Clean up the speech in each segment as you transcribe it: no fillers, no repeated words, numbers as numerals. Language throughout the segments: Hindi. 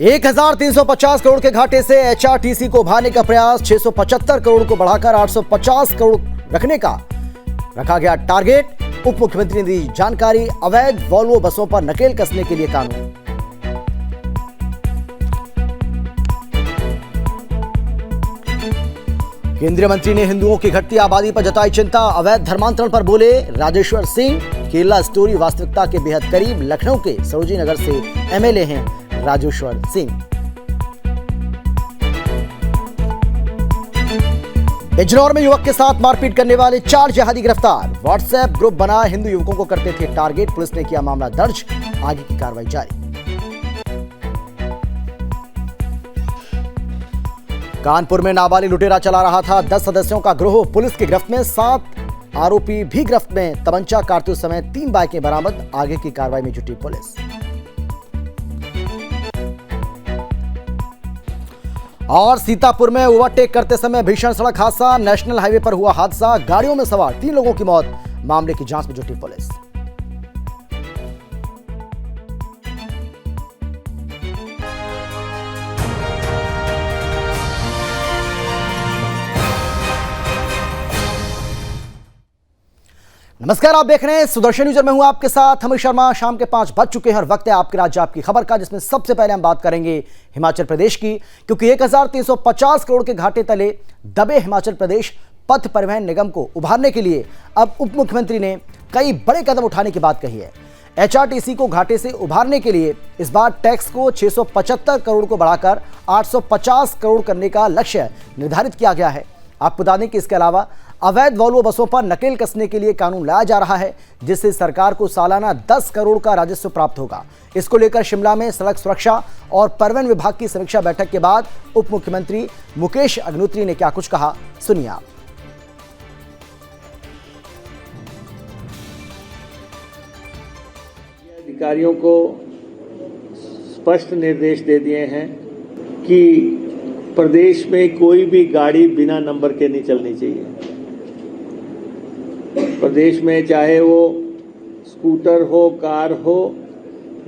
1350 करोड़ के घाटे से एचआरटीसी को उभारने का प्रयास, 675 करोड़ को बढ़ाकर 850 करोड़ रखने का रखा गया टारगेट। उप मुख्यमंत्री ने दी जानकारी, अवैध वॉल्वो बसों पर नकेल कसने के लिए कानून। केंद्रीय मंत्री ने हिंदुओं की घटती आबादी पर जताई चिंता, अवैध धर्मांतरण पर बोले राजेश्वर सिंह। केरला स्टोरी वास्तविकता के बेहद करीब, लखनऊ के सरोजिनी नगर से एमएलए हैं राजेश्वर सिंह। बिजनौर में युवक के साथ मारपीट करने वाले 4 जिहादी गिरफ्तार, व्हाट्सएप ग्रुप बना हिंदू युवकों को करते थे टारगेट। पुलिस ने किया मामला दर्ज, आगे की कार्रवाई जारी। कानपुर में नाबालिग लुटेरा चला रहा था 10 सदस्यों का गिरोह, पुलिस की गिरफ्त में 7 आरोपी भी गिरफ्त में। तमंचा, कारतूस समेत 3 बाइकें बरामद, आगे की कार्रवाई में जुटी पुलिस। और सीतापुर में ओवरटेक करते समय भीषण सड़क हादसा, नेशनल हाईवे पर हुआ हादसा, गाड़ियों में सवार 3 लोगों की मौत, मामले की जांच में जुटी पुलिस। नमस्कार, आप देख रहे हैं सुदर्शन न्यूज। मैं हूं आपके साथ अमित शर्मा। शाम के 5 बज चुके हैं और वक्त है आपके राज्य आपकी खबर का, जिसमें सबसे पहले हम बात करेंगे हिमाचल प्रदेश की, क्योंकि 1350 करोड़ के घाटे तले दबे हिमाचल प्रदेश पथ परिवहन निगम को उभारने के लिए अब उप मुख्यमंत्री ने कई बड़े कदम उठाने की बात कही है। एचआरटीसी को घाटे से उभारने के लिए इस बार टैक्स को 675 करोड़ को बढ़ाकर 850 करोड़ करने का लक्ष्य निर्धारित किया गया है। आपको बता दें कि इसके अलावा अवैध वॉल्वो बसों पर नकेल कसने के लिए कानून लाया जा रहा है, जिससे सरकार को सालाना 10 करोड़ का राजस्व प्राप्त होगा। इसको लेकर शिमला में सड़क सुरक्षा और परिवहन विभाग की समीक्षा बैठक के बाद उप मुख्यमंत्री मुकेश अग्निहोत्री ने क्या कुछ कहा, सुनिए आप। अधिकारियों को स्पष्ट निर्देश दे दिए हैं कि प्रदेश में कोई भी गाड़ी बिना नंबर के नहीं चलनी चाहिए। प्रदेश में चाहे वो स्कूटर हो, कार हो,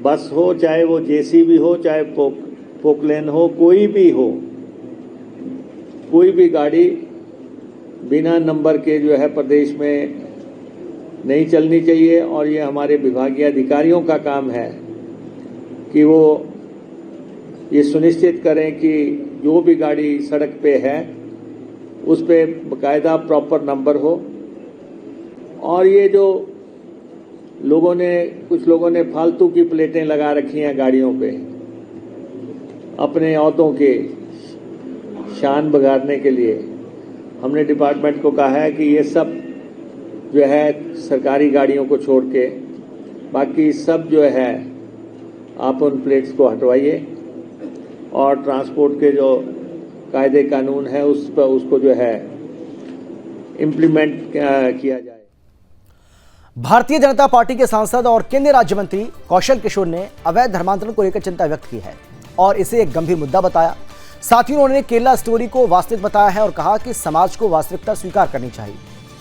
बस हो, चाहे वो जेसीबी हो, चाहे पोकलेन हो, कोई भी हो, कोई भी गाड़ी बिना नंबर के जो है प्रदेश में नहीं चलनी चाहिए। और ये हमारे विभागीय अधिकारियों का काम है कि वो ये सुनिश्चित करें कि जो भी गाड़ी सड़क पे है उस पे बाकायदा प्रॉपर नंबर हो। और ये जो कुछ लोगों ने फालतू की प्लेटें लगा रखी हैं गाड़ियों पे अपने औहदों के शान बिगाड़ने के लिए, हमने डिपार्टमेंट को कहा है कि ये सब जो है सरकारी गाड़ियों को छोड़ के बाकी सब जो है आप उन प्लेट्स को हटवाइए और ट्रांसपोर्ट के जो कायदे कानून है उस पर उसको जो है इम्प्लीमेंट किया जाए। भारतीय जनता पार्टी के सांसद और केंद्रीय राज्य मंत्री कौशल किशोर ने अवैध धर्मांतरण को लेकर चिंता व्यक्त की है और इसे एक गंभीर मुद्दा बताया। साथ ही उन्होंने केरला स्टोरी को वास्तविक बताया है और कहा कि समाज को वास्तविकता स्वीकार करनी चाहिए।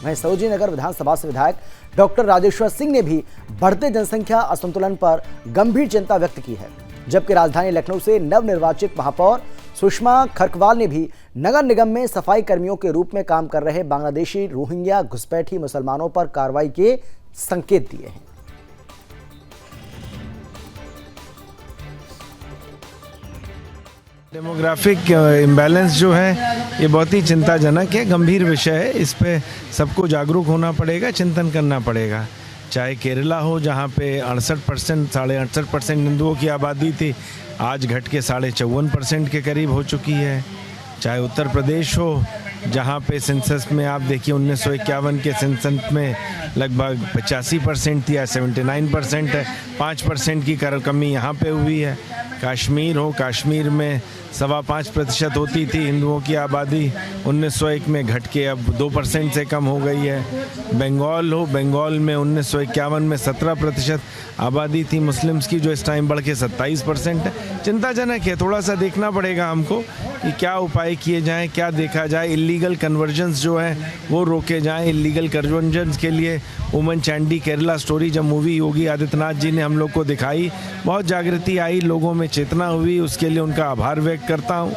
वहीं सरोजिनी नगर विधानसभा से विधायक डॉक्टर राजेश्वर सिंह ने भी बढ़ते जनसंख्या असंतुलन पर गंभीर चिंता व्यक्त की है, जबकि राजधानी लखनऊ से नवनिर्वाचित महापौर सुषमा खरकवाल ने भी नगर निगम में सफाई कर्मियों के रूप में काम कर रहे बांग्लादेशी रोहिंग्या घुसपैठी मुसलमानों पर कार्रवाई के संकेत दिए हैं। डेमोग्राफिक इम्बैलेंस जो है ये बहुत ही चिंताजनक है, गंभीर विषय है। इस पे सबको जागरूक होना पड़ेगा, चिंतन करना पड़ेगा। चाहे केरला हो जहाँ पे 68% 68.5% हिंदुओं की आबादी थी, आज घट के 54.5% के करीब हो चुकी है। चाहे उत्तर प्रदेश हो जहाँ पे सेंसस में आप देखिए 1951 के सेंसस में लगभग 85% थी, या 79% है, 5% की कमी यहाँ पे हुई है। कश्मीर हो, कश्मीर में 5.25% होती थी हिंदुओं की आबादी, 1901 में घट के अब 2% से कम हो गई है। बंगाल हो, बंगाल में 1951 में 17% आबादी थी मुस्लिम्स की, जो इस टाइम बढ़ के 27% है। चिंताजनक है, थोड़ा सा देखना पड़ेगा हमको कि क्या उपाय किए जाएं, क्या देखा जाए। इलीगल कन्वर्जन्स जो हैं वो रोके जाएं। इलीगल कन्वर्जन्स के लिए उमन चांडी केरला स्टोरी जब मूवी योगी आदित्यनाथ जी ने हम लोग को दिखाई, बहुत जागृति आई, लोगों में चेतना हुई, उसके लिए उनका आभार व्यक्त करता हूँ।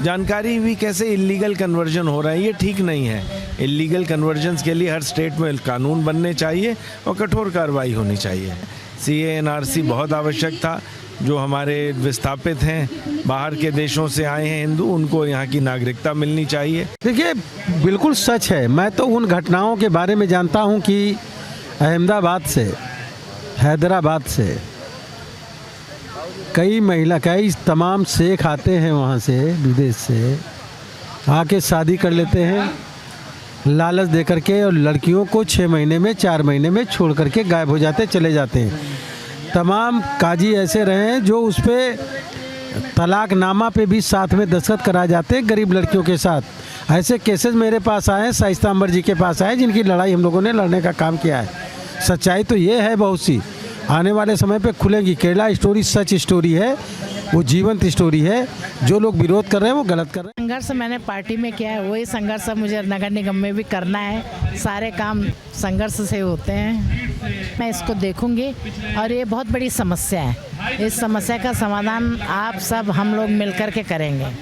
जानकारी हुई कैसे इलीगल कन्वर्जन हो रहा है, ये ठीक नहीं है। इलीगल कन्वर्जन्स के लिए हर स्टेट में कानून बनने चाहिए और कठोर कार्रवाई होनी चाहिए। CANRC बहुत आवश्यक था। जो हमारे विस्थापित हैं, बाहर के देशों से आए हैं हिंदू, उनको यहाँ की नागरिकता मिलनी चाहिए। देखिए, बिल्कुल सच है। मैं तो उन घटनाओं के बारे में जानता हूँ कि अहमदाबाद से, हैदराबाद से कई तमाम शेख आते हैं वहाँ से, विदेश से आके शादी कर लेते हैं लालच दे करके, और लड़कियों को 6 महीने में 4 महीने में छोड़ करके गायब हो जाते, चले जाते हैं। तमाम काजी ऐसे रहे हैं जो उस पर तलाकनामा पे भी साथ में दस्तखत कराए जाते हैं गरीब लड़कियों के साथ। ऐसे केसेस मेरे पास आए, शाइस्ता अंबर जी के पास आए, जिनकी लड़ाई हम लोगों ने लड़ने का काम किया है। सच्चाई तो ये है, बहुत सी आने वाले समय पे खुलेगी। केरला स्टोरी सच स्टोरी है, वो जीवंत स्टोरी है। जो लोग विरोध कर रहे हैं वो गलत कर रहे हैं। संघर्ष मैंने पार्टी में किया है, वही संघर्ष मुझे नगर निगम में भी करना है। सारे काम संघर्ष से होते हैं। मैं इसको देखूंगी और ये बहुत बड़ी समस्या है। इस समस्या का समाधान आप सब हम लोग मिलकर के करेंगे।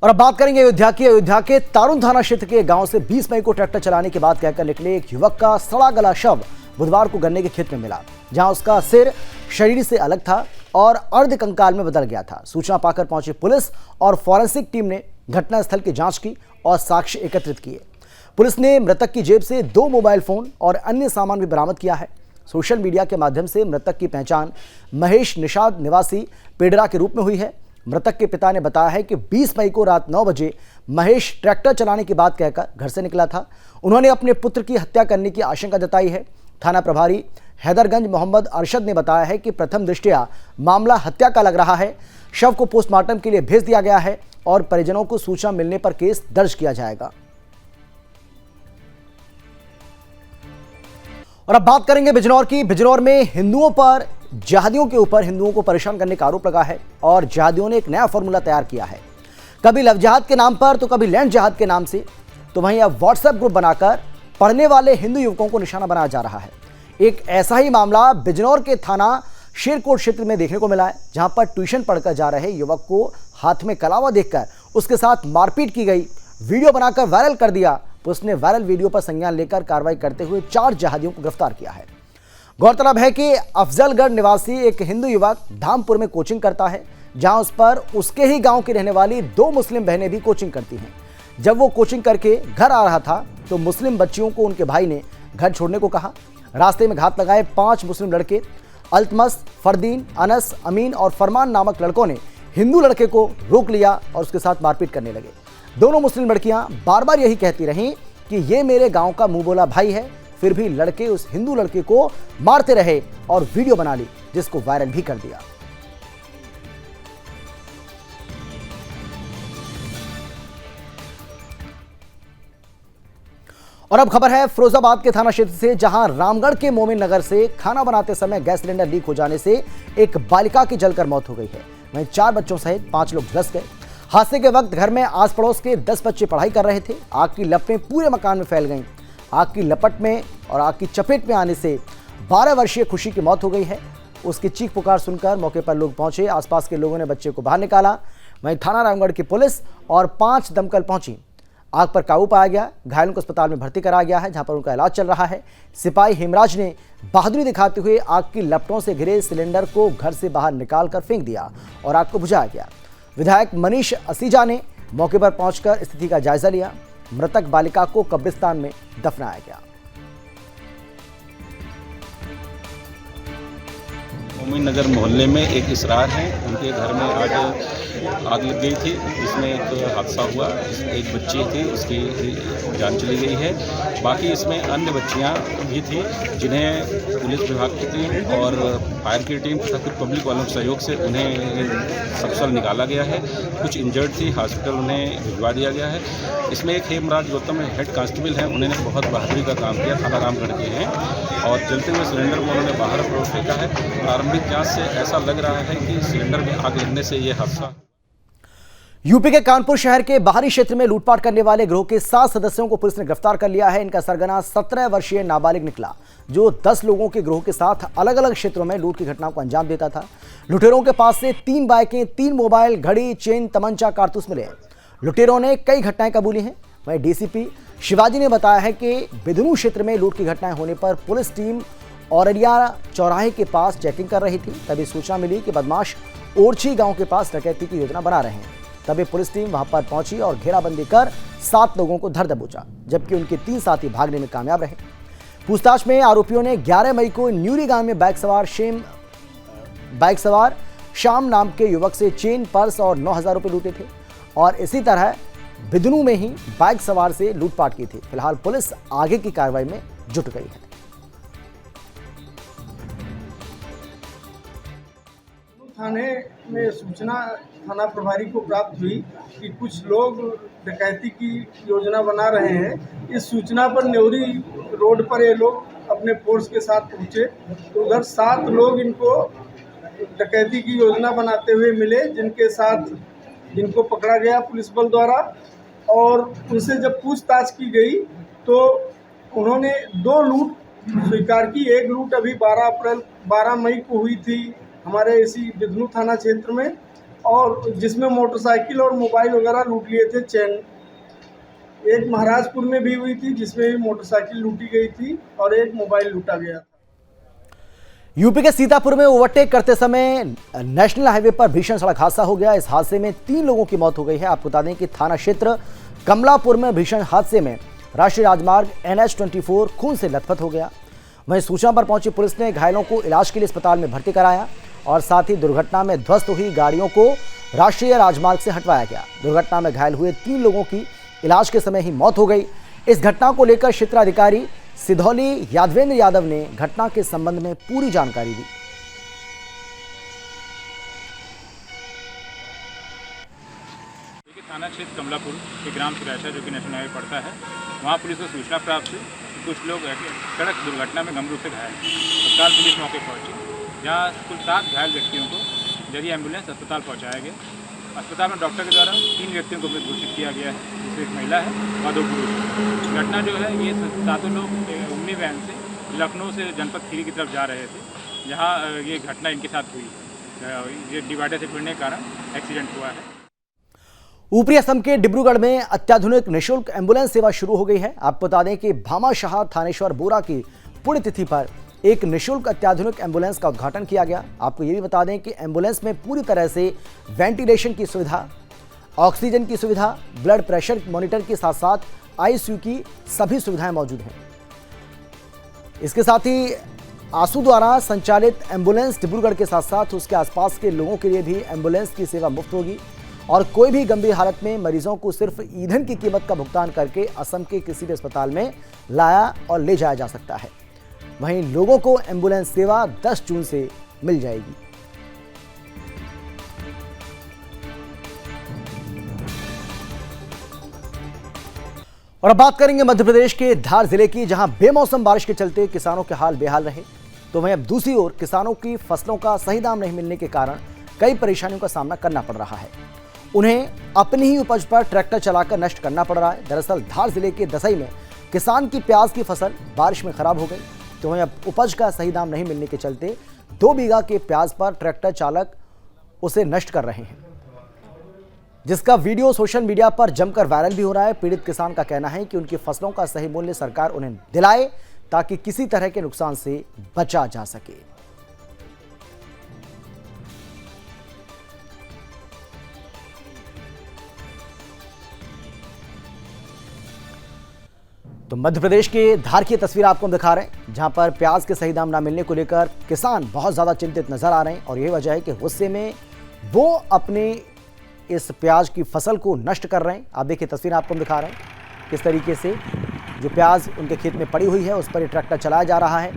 और अब बात करेंगे अयोध्या की। अयोध्या के तारुण थाना क्षेत्र के गांव से 20 मई को ट्रैक्टर चलाने की बात कहकर निकले एक युवक का सड़ा गला शव बुधवार को गन्ने के खेत में मिला, जहां उसका सिर शरीर से अलग था और अर्ध कंकाल में बदल गया था। सूचना पाकर पहुंची पुलिस और फॉरेंसिक टीम ने घटनास्थल की जांच की और साक्ष्य एकत्रित किए। पुलिस ने मृतक की जेब से 2 मोबाइल फोन और अन्य सामान भी बरामद किया है। सोशल मीडिया के माध्यम से मृतक की पहचान महेश निषाद निवासी पेडरा के रूप में हुई है। मृतक के पिता ने बताया है कि 20 मई को रात 9 बजे महेश ट्रैक्टर चलाने की बात कहकर घर से निकला था। उन्होंने अपने पुत्र की हत्या करने की आशंका जताई है। थाना प्रभारी हैदरगंज मोहम्मद अरशद ने बताया है कि प्रथम दृष्टया मामला हत्या का लग रहा है। शव को पोस्टमार्टम के लिए भेज दिया गया है और परिजनों को सूचना मिलने पर केस दर्ज किया जाएगा। और अब बात करेंगे बिजनौर की। बिजनौर में हिंदुओं पर जिहादियों के ऊपर हिंदुओं को परेशान करने का आरोप लगा है और जिहादियों ने एक नया फॉर्मूला तैयार किया है। कभी लव जिहाद के नाम पर तो कभी लैंड जिहाद के नाम से, तो वहीं अब व्हाट्सएप ग्रुप बनाकर पढ़ने वाले हिंदू युवकों को निशाना बनाया जा रहा है। एक ऐसा ही मामला बिजनौर के थाना शेरकोट क्षेत्र में देखने को मिला है, जहां पर ट्यूशन पढ़कर जा रहे युवक को हाथ में कलावा देखकर उसके साथ मारपीट की गई। वीडियो बनाकर वायरल कर दिया। पुलिस ने वायरल वीडियो पर संज्ञान लेकर कार्रवाई करते हुए 4 जिहादियों को गिरफ्तार किया है। गौरतलब है कि अफजलगढ़ निवासी एक हिंदू युवक धामपुर में कोचिंग करता है, जहां उस पर उसके ही गांव की रहने वाली 2 मुस्लिम बहनें भी कोचिंग करती हैं। जब वो कोचिंग करके घर आ रहा था तो मुस्लिम बच्चियों को उनके भाई ने घर छोड़ने को कहा। रास्ते में घात लगाए 5 मुस्लिम लड़के अल्तमस, फरदीन, अनस, अमीन और फरमान नामक लड़कों ने हिंदू लड़के को रोक लिया और उसके साथ मारपीट करने लगे। दोनों मुस्लिम लड़कियां बार बार यही कहती रहीं कि ये मेरे गांव का मुंह बोला भाई है। फिर भी लड़के उस हिंदू लड़के को मारते रहे और वीडियो बना ली, जिसको वायरल भी कर दिया। और अब खबर है फिरोजाबाद के थाना क्षेत्र से, जहां रामगढ़ के मोमिन नगर से खाना बनाते समय गैस सिलेंडर लीक हो जाने से एक बालिका की जलकर मौत हो गई है। वहीं 4 बच्चों सहित 5 लोग झुलस गए। हादसे के वक्त घर में आस पड़ोस के 10 बच्चे पढ़ाई कर रहे थे। आग की लपटें पूरे मकान में फैल गईं। आग की लपट में और आग की चपेट में आने से 12 वर्षीय खुशी की मौत हो गई है। उसकी चीख पुकार सुनकर मौके पर लोग पहुंचे। आसपास के लोगों ने बच्चे को बाहर निकाला। वहीं थाना रामगढ़ की पुलिस और 5 दमकल पहुंची। आग पर काबू पाया गया। घायलों को अस्पताल में भर्ती कराया गया है, जहां पर उनका इलाज चल रहा है। सिपाही हेमराज ने बहादुरी दिखाते हुए आग की लपटों से घिरे सिलेंडर को घर से बाहर निकालकर फेंक दिया और आग को बुझाया गया। विधायक मनीष असीजा ने मौके पर पहुंचकर स्थिति का जायजा लिया। मृतक बालिका को कब्रिस्तान में दफनाया गया। मोमिन नगर मोहल्ले में एक इसरार हैं, उनके घर में आज आग लग गई थी, जिसमें एक हादसा हुआ। एक बच्ची थी, उसकी जान चली गई है। बाकी इसमें अन्य बच्चियां भी थी, जिन्हें पुलिस विभाग की टीम और फायर की टीम तथा कुछ पब्लिक वालों के सहयोग से उन्हें सकुशल निकाला गया है। कुछ इंजर्ड थी, हॉस्पिटल उन्हें भिजवा दिया गया है। इसमें एक हेमराज गौतम हेड कांस्टेबल हैं, उन्होंने बहुत बहादुरी का काम किया, थाना रामगढ़ के हैं, और जलते हुए सिलेंडर को उन्होंने बाहर फेंका है। प्रारंभिक प्रारंभिक जांच से ऐसा लग रहा है कि सिलेंडर में आग लगने से ये हादसा। यूपी के कानपुर शहर के बाहरी क्षेत्र में लूटपाट करने वाले गिरोह के 7 सदस्यों को पुलिस ने गिरफ्तार कर लिया है। इनका सरगना 17 वर्षीय नाबालिग निकला, जो 10 लोगों के गिरोह के साथ अलग अलग क्षेत्रों में लूट की घटनाओं को अंजाम देता था। लुटेरों के पास से 3 बाइकें, 3 मोबाइल, घड़ी, चेन, तमंचा, कारतूस मिले। लुटेरों ने कई घटनाएं कबूली हैं। वहीं डीसीपी शिवाजी ने बताया है कि बिदनू क्षेत्र में लूट की घटनाएं होने पर पुलिस टीम औरैया चौराहे के पास चेकिंग कर रही थी। तभी सूचना मिली कि बदमाश ओरछी गांव के पास डकैती की योजना बना रहे हैं। तभी पुलिस टीम वहां पर पहुंची और घेराबंदी कर 7 लोगों को धर दबोचा, जबकि उनके 3 साथी भागने में कामयाब रहे। पूछताछ में आरोपियों ने 11 मई को न्यूरी गांव में बाइक सवार शाम नाम के युवक से चेन, पर्स और 9,000 रुपये लूटे थे और इसी तरह बिदनू में ही बाइक सवार से लूटपाट की थी। फिलहाल पुलिस आगे की कार्रवाई में जुट गई है। थाने में सूचना थाना प्रभारी को प्राप्त हुई कि कुछ लोग डकैती की योजना बना रहे हैं। इस सूचना पर न्योरी रोड पर ये लोग अपने फोर्स के साथ पहुंचे तो उधर 7 लोग इनको डकैती की योजना बनाते हुए मिले, जिनको पकड़ा गया पुलिस बल द्वारा। और उनसे जब पूछताछ की गई तो उन्होंने 2 लूट स्वीकार की। एक लूट अभी 12 मई को हुई थी हमारे इसी बिदनू थाना क्षेत्र में, और जिसमें मोटरसाइकिल और मोबाइल वगैरह लूट लिए थे, चैन। एक महाराजपुर में भी हुई थी जिसमें मोटरसाइकिल लूटी गई थी और एक मोबाइल लूटा गया था। यूपी के सीतापुर में ओवरटेक करते समय नेशनल हाईवे पर भीषण सड़क हादसा हो गया। इस हादसे में 3 लोगों की मौत हो गई है। आपको बता दें कि थाना क्षेत्र कमलापुर में भीषण हादसे में राष्ट्रीय राजमार्ग NH-24 खून से लथपथ हो गया। वहीं सूचना पर पहुंची पुलिस ने घायलों को इलाज के लिए अस्पताल में भर्ती कराया और साथ ही दुर्घटना में ध्वस्त हुई गाड़ियों को राष्ट्रीय राजमार्ग से हटवाया गया। दुर्घटना में घायल हुए 3 लोगों की इलाज के समय ही मौत हो गई। इस घटना को लेकर क्षेत्राधिकारी सिधौली यादवेंद्र यादव ने घटना के संबंध में पूरी जानकारी दी। थाना क्षेत्र कमलापुर के ग्राम सुरैशा जो कि नेशनल हाईवे पड़ता है, वहाँ पुलिस को सूचना प्राप्त हुई कि कुछ लोग सड़क दुर्घटना में गंभीर रूप से घायल। तत्काल पुलिस मौके पहुंची, जहाँ कुल 7 घायल व्यक्तियों को जरिए एम्बुलेंस अस्पताल पहुँचाया गया। अस्पताल में डॉक्टर के द्वारा 3 व्यक्तियों को मृत घोषित किया गया है, जिसमें एक महिला है और 2 पुरुष। घटना जो है ये 7 लोग ओमनी वैन से लखनऊ से जनपद खीरी की तरफ जा रहे थे, जहाँ ये घटना इनके साथ हुई। ये डिवाइडर से भिड़ने के कारण एक्सीडेंट हुआ है। ऊपरी असम के डिब्रूगढ़ में अत्याधुनिक निःशुल्क एम्बुलेंस सेवा शुरू हो गई है। आपको बता दें कि भामाशाह थानेश्वर बोरा की पुण्यतिथि पर एक निःशुल्क अत्याधुनिक एम्बुलेंस का उद्घाटन किया गया। आपको ये भी बता दें कि एम्बुलेंस में पूरी तरह से वेंटिलेशन की सुविधा, ऑक्सीजन की सुविधा, ब्लड प्रेशर मॉनिटर के साथ साथ ICU की सभी सुविधाएं मौजूद हैं। इसके साथ ही आंसू द्वारा संचालित एम्बुलेंस डिब्रूगढ़ के साथ साथ उसके आसपास के लोगों के लिए भी एम्बुलेंस की सेवा मुफ्त होगी और कोई भी गंभीर हालत में मरीजों को सिर्फ ईंधन की कीमत का भुगतान करके असम के किसी भी अस्पताल में लाया और ले जाया जा सकता है। वहीं लोगों को एम्बुलेंस सेवा 10 जून से मिल जाएगी। और अब बात करेंगे मध्य प्रदेश के धार जिले की, जहां बेमौसम बारिश के चलते किसानों के हाल बेहाल रहे। तो वहीं अब दूसरी ओर किसानों की फसलों का सही दाम नहीं मिलने के कारण कई परेशानियों का सामना करना पड़ रहा है। उन्हें अपनी ही उपज पर ट्रैक्टर चलाकर नष्ट करना पड़ रहा है। दरअसल धार जिले के दसई में किसान की प्याज की फसल बारिश में खराब हो गई। तो वहीं अब उपज का सही दाम नहीं मिलने के चलते 2 बीघा के प्याज पर ट्रैक्टर चालक उसे नष्ट कर रहे हैं, जिसका वीडियो सोशल मीडिया पर जमकर वायरल भी हो रहा है। पीड़ित किसान का कहना है कि उनकी फसलों का सही मूल्य सरकार उन्हें दिलाए ताकि किसी तरह के नुकसान से बचा जा सके। तो मध्य प्रदेश के धार की तस्वीर आपको हम दिखा रहे हैं, जहां पर प्याज के सही दाम ना मिलने को लेकर किसान बहुत ज़्यादा चिंतित नजर आ रहे हैं। और यही वजह है कि गुस्से में वो अपने इस प्याज की फसल को नष्ट कर रहे हैं। आप देखिए तस्वीर आपको हम दिखा रहे हैं किस तरीके से जो प्याज उनके खेत में पड़ी हुई है उस पर ये ट्रैक्टर चलाया जा रहा है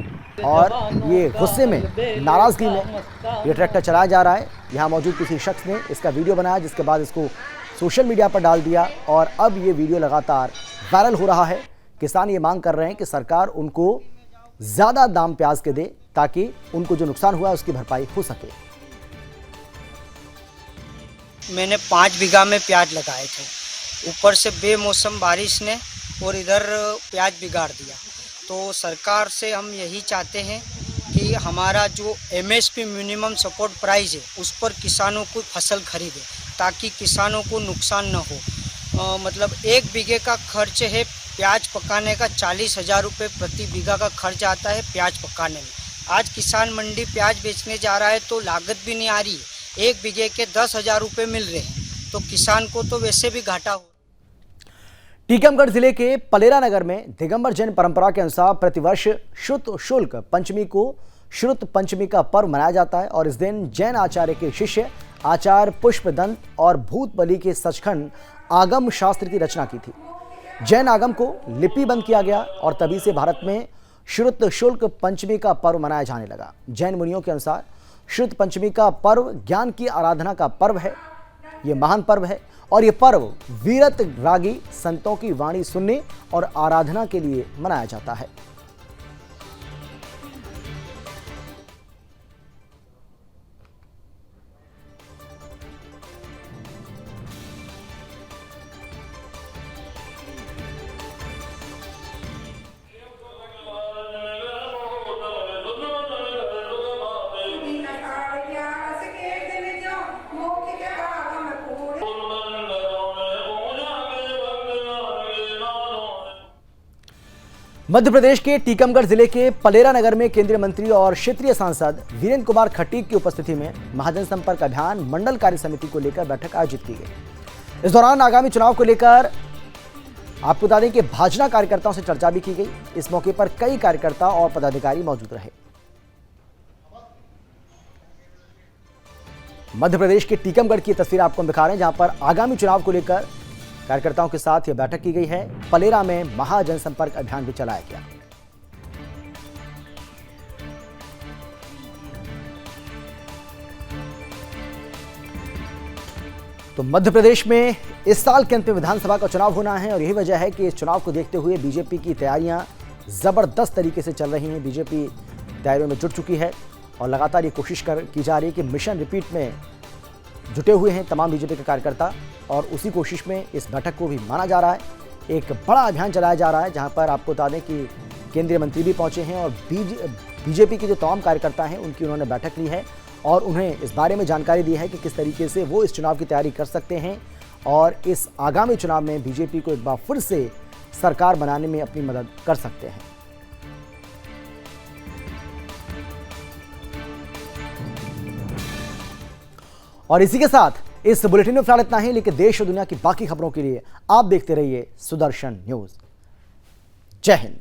और ये गुस्से में, नाराज़गी में ये ट्रैक्टर चलाया जा रहा है। यहाँ मौजूद किसी शख्स ने इसका वीडियो बनाया, जिसके बाद इसको सोशल मीडिया पर डाल दिया और अब ये वीडियो लगातार वायरल हो रहा है। किसान ये मांग कर रहे हैं कि सरकार उनको ज़्यादा दाम प्याज के दे ताकि उनको जो नुकसान हुआ उसकी भरपाई हो सके। मैंने 5 बीघा में प्याज लगाए थे, ऊपर से बेमौसम बारिश ने और इधर प्याज बिगाड़ दिया। तो सरकार से हम यही चाहते हैं कि हमारा जो MSP मिनिमम सपोर्ट प्राइस है उस पर किसानों को फसल खरीदे ताकि किसानों को नुकसान न हो। मतलब 1 बीघे का खर्च है प्याज पकाने का 40,000 रुपये प्रति बीघा का खर्च आता है प्याज पकाने में। आज किसान मंडी प्याज बेचने जा रहा है तो लागत भी नहीं आ रही है, 1 बीघे के 10,000 रुपये मिल रहे हैं, तो किसान को तो वैसे भी घाटा हो। टीकमगढ़ जिले के पलेरा नगर में दिगंबर जैन परंपरा के अनुसार प्रतिवर्ष शुद्ध शुल्क पंचमी को श्रुत पंचमी का पर्व मनाया जाता है और इस दिन जैन आचार्य के शिष्य आचार्य पुष्पदंत और भूत बलि के सचखंड आगम शास्त्र की रचना की थी। जैन आगम को लिपिबंद किया गया और तभी से भारत में श्रुत शुल्क पंचमी का पर्व मनाया जाने लगा। जैन मुनियों के अनुसार श्रुत पंचमी का पर्व ज्ञान की आराधना का पर्व है। ये महान पर्व है और ये पर्व वीरत रागी संतों की वाणी सुनने और आराधना के लिए मनाया जाता है। मध्य प्रदेश के टीकमगढ़ जिले के पलेरा नगर में केंद्रीय मंत्री और क्षेत्रीय सांसद वीरेंद्र कुमार खटीक की उपस्थिति में महाजन संपर्क अभियान मंडल कार्य समिति को लेकर बैठक आयोजित की गई। इस दौरान आगामी चुनाव को लेकर आपको बता दें कि भाजपा कार्यकर्ताओं से चर्चा भी की गई। इस मौके पर कई कार्यकर्ता और पदाधिकारी मौजूद रहे। मध्य प्रदेश के टीकमगढ़ की तस्वीर आपको हम दिखा रहे हैं, जहां पर आगामी चुनाव को लेकर कार्यकर्ताओं के साथ यह बैठक की गई है। पलेरा में महाजनसंपर्क अभियान भी चलाया गया। तो मध्य प्रदेश में इस साल के अंत में विधानसभा का चुनाव होना है और यही वजह है कि इस चुनाव को देखते हुए बीजेपी की तैयारियां जबरदस्त तरीके से चल रही हैं। बीजेपी तैयारियों में जुट चुकी है और लगातार ये कोशिश की जा रही है कि मिशन रिपीट में जुटे हुए हैं तमाम बीजेपी के कार्यकर्ता और उसी कोशिश में इस बैठक को भी माना जा रहा है। एक बड़ा अभियान चलाया जा रहा है जहां पर आपको बता दें कि केंद्रीय मंत्री भी पहुंचे हैं और बीजेपी के जो तमाम कार्यकर्ता हैं उनकी उन्होंने बैठक ली है और उन्हें इस बारे में जानकारी दी है कि किस तरीके से वो इस चुनाव की तैयारी कर सकते हैं और इस आगामी चुनाव में बीजेपी को एक बार फिर से सरकार बनाने में अपनी मदद कर सकते हैं। और इसी के साथ इस बुलेटिन में फिलहाल इतना ही, लेकिन देश और दुनिया की बाकी खबरों के लिए आप देखते रहिए सुदर्शन न्यूज। जय हिंद।